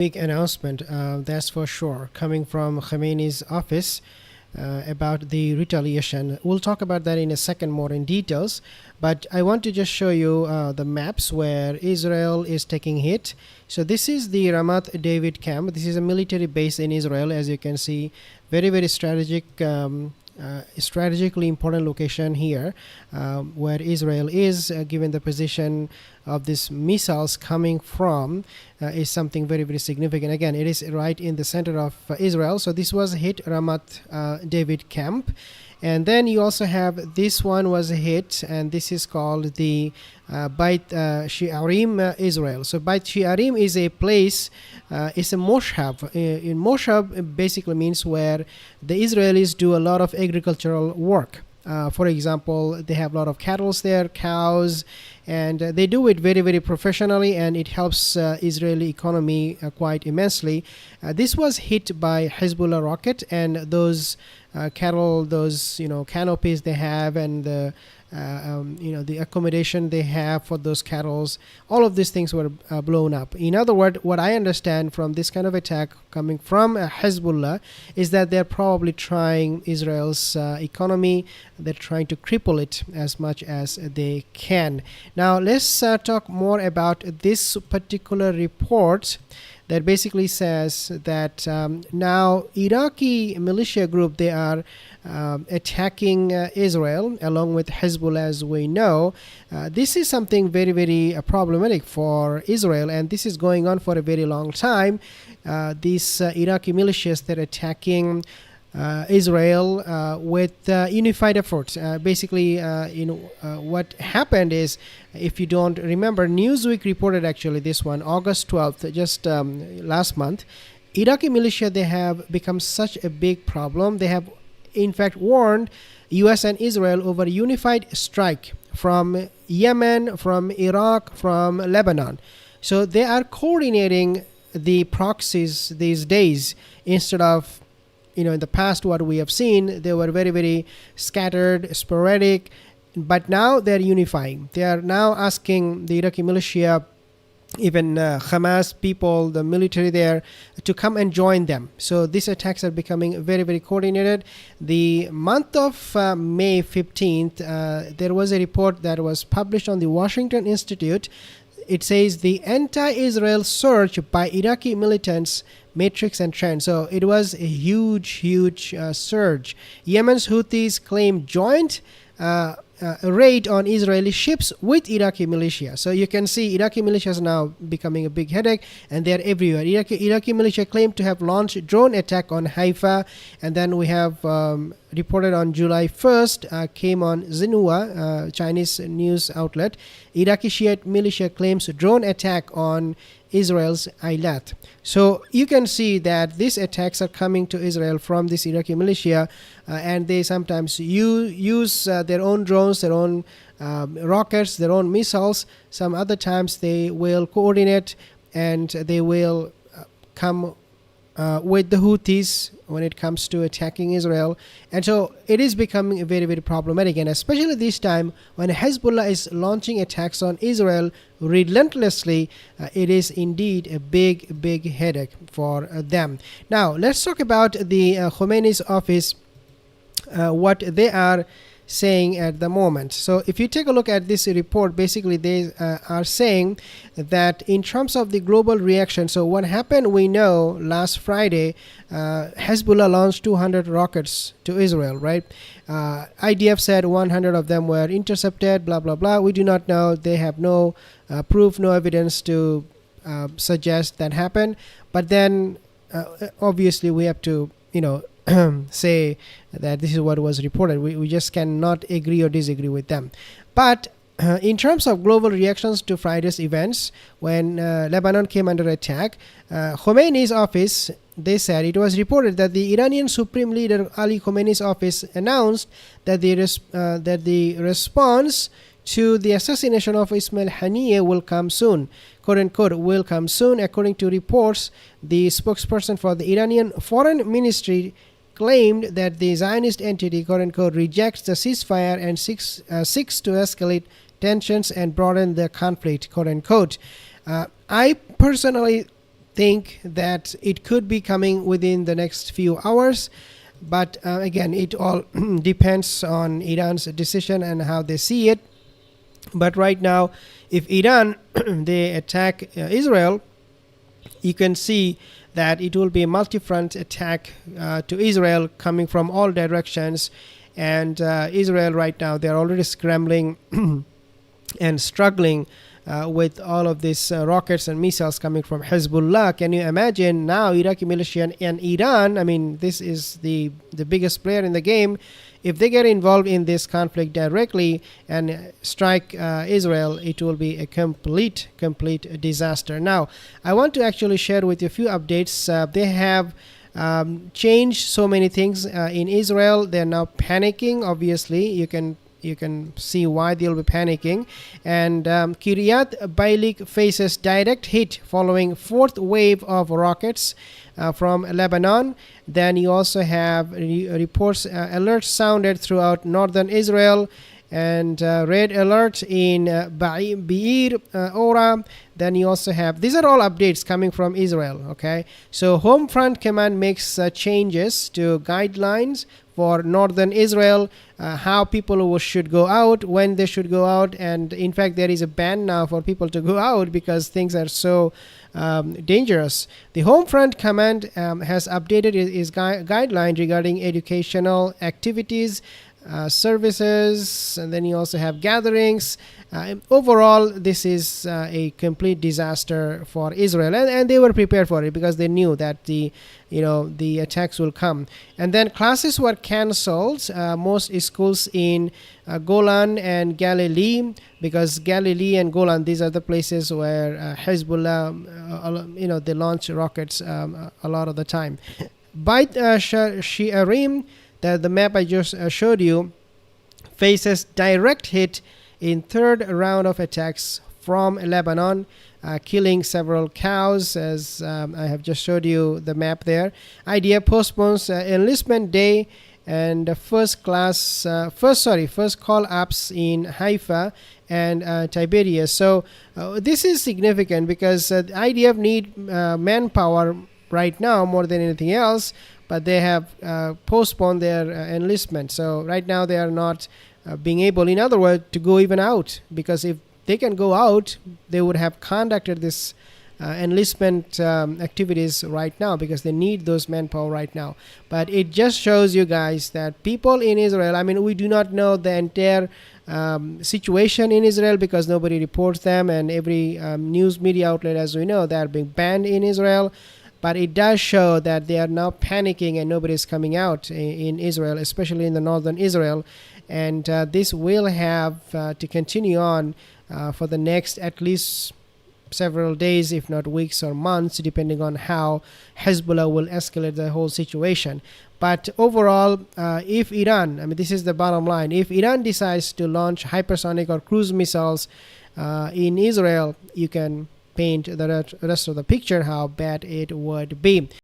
Big announcement, that's for sure, coming from Khamenei's office about the retaliation. We'll talk about that in a second more in details, but I want to just show you the maps where Israel is taking hit. So this is the Ramat David camp. This is a military base in Israel, as you can see. Very strategic, strategically important location here, where Israel is, given the position of these missiles coming from, is something very significant. Again, it is right in the center of Israel. So this was hit Ramat David camp. And then you also have this one was a hit, and this is called the Beit Shi'arim, Israel. So Beit Shi'arim is a place, it's a moshav. In moshav basically means where the Israelis do a lot of agricultural work. For example, they have a lot of cattle there, cows, and they do it very professionally, and it helps Israeli economy quite immensely. This was hit by Hezbollah rocket, and those cattle, those canopies they have, and the the accommodation they have for those cattle, all of these things were blown up. In other words, what I understand from this kind of attack coming from Hezbollah is that they're probably trying Israel's economy. They're trying to cripple it as much as they can. Now let's talk more about this particular report that basically says that now Iraqi militia group, they are attacking Israel along with Hezbollah, as we know. This is something very problematic for Israel, and this is going on for a very long time. These Iraqi militias, they're attacking Israel with unified efforts. Basically, what happened is, if you don't remember, Newsweek reported actually this one, August 12th, just last month. Iraqi militia, they have become such a big problem. They have, in fact, warned US and Israel over unified strike from Yemen, from Iraq, from Lebanon. So they are coordinating the proxies these days instead of, in the past, what we have seen, they were very scattered, sporadic, but now they're unifying. They are now asking the Iraqi militia, even Hamas people, the military there, to come and join them. So these attacks are becoming very coordinated. The month of May 15th, there was a report that was published on the Washington Institute. It says the anti-Israel surge by Iraqi militants, matrix and trend. So it was a huge surge. Yemen's Houthis claim joint raid on Israeli ships with Iraqi militia. So you can see Iraqi militia is now becoming a big headache, and they're everywhere. Iraqi militia claim to have launched drone attack on Haifa, and then we have reported on July 1st, came on Xinhua, Chinese news outlet. Iraqi Shiite militia claims drone attack on Israel's Eilat. So you can see that these attacks are coming to Israel from this Iraqi militia, and they sometimes use their own drones, their own rockets, their own missiles. Some other times they will coordinate, and they will come with the Houthis when it comes to attacking Israel. And so it is becoming very problematic, and especially this time when Hezbollah is launching attacks on Israel relentlessly, it is indeed a big headache for them. Now let's talk about the Khamenei's office, what they are saying at the moment. So if you take a look at this report, basically they are saying that in terms of the global reaction, so what happened, we know last Friday Hezbollah launched 200 rockets to Israel, right? IDF said 100 of them were intercepted, blah. We do not know. They have no proof, no evidence to suggest that happened. But then obviously we have to say that this is what was reported. We just cannot agree or disagree with them. But in terms of global reactions to Friday's events, when Lebanon came under attack, Khamenei's office, they said it was reported that the Iranian Supreme Leader Ali Khamenei's office announced that the response to the assassination of Ismail Haniyeh will come soon, quote unquote, will come soon. According to reports, the spokesperson for the Iranian Foreign Ministry claimed that the Zionist entity, quote unquote, rejects the ceasefire and seeks to escalate tensions and broaden the conflict, quote unquote. I personally think that it could be coming within the next few hours. But again, it all depends on Iran's decision and how they see it. But right now, if Iran they attack Israel, you can see that it will be a multi-front attack to Israel coming from all directions. And Israel right now, they're already scrambling and struggling with all of these rockets and missiles coming from Hezbollah. Can you imagine now Iraqi militia and Iran, I mean, this is the biggest player in the game. If they get involved in this conflict directly and strike Israel, it will be a complete disaster. Now, I want to actually share with you a few updates. They have changed so many things in Israel. They're now panicking. Obviously, you can see why they'll be panicking. And Kiryat Bailik faces direct hit following fourth wave of rockets from Lebanon. Then you also have reports, alerts sounded throughout northern Israel, and red alert in Be'er Ora. Then you also have, these are all updates coming from Israel. Okay, so Home Front Command makes changes to guidelines for northern Israel, how people should go out, when they should go out. And in fact, there is a ban now for people to go out because things are so dangerous. The Home Front Command has updated its guideline regarding educational activities, services, and then you also have gatherings. Overall, this is a complete disaster for Israel, and they were prepared for it because they knew that the attacks will come. And then classes were cancelled, most schools in Golan and Galilee, because Galilee and Golan, these are the places where Hezbollah they launch rockets a lot of the time. Beit She'arim, the map I just showed you, faces direct hit in third round of attacks from Lebanon, killing several cows, as I have just showed you the map there. IDF postpones enlistment day and first call ups in Haifa and Tiberias. So this is significant because IDF need manpower right now more than anything else, but they have postponed their enlistment. So right now they are not being able, in other words, to go even out, because if they can go out, they would have conducted this enlistment activities right now, because they need those manpower right now. But it just shows you guys that people in Israel, I mean, we do not know the entire situation in Israel because nobody reports them, and every news media outlet, as we know, they are being banned in Israel. But it does show that they are now panicking and nobody is coming out in Israel, especially in the northern Israel. And this will have to continue on for the next at least several days, if not weeks or months, depending on how Hezbollah will escalate the whole situation. But overall, if Iran, I mean, this is the bottom line, if Iran decides to launch hypersonic or cruise missiles in Israel, you can paint the rest of the picture how bad it would be.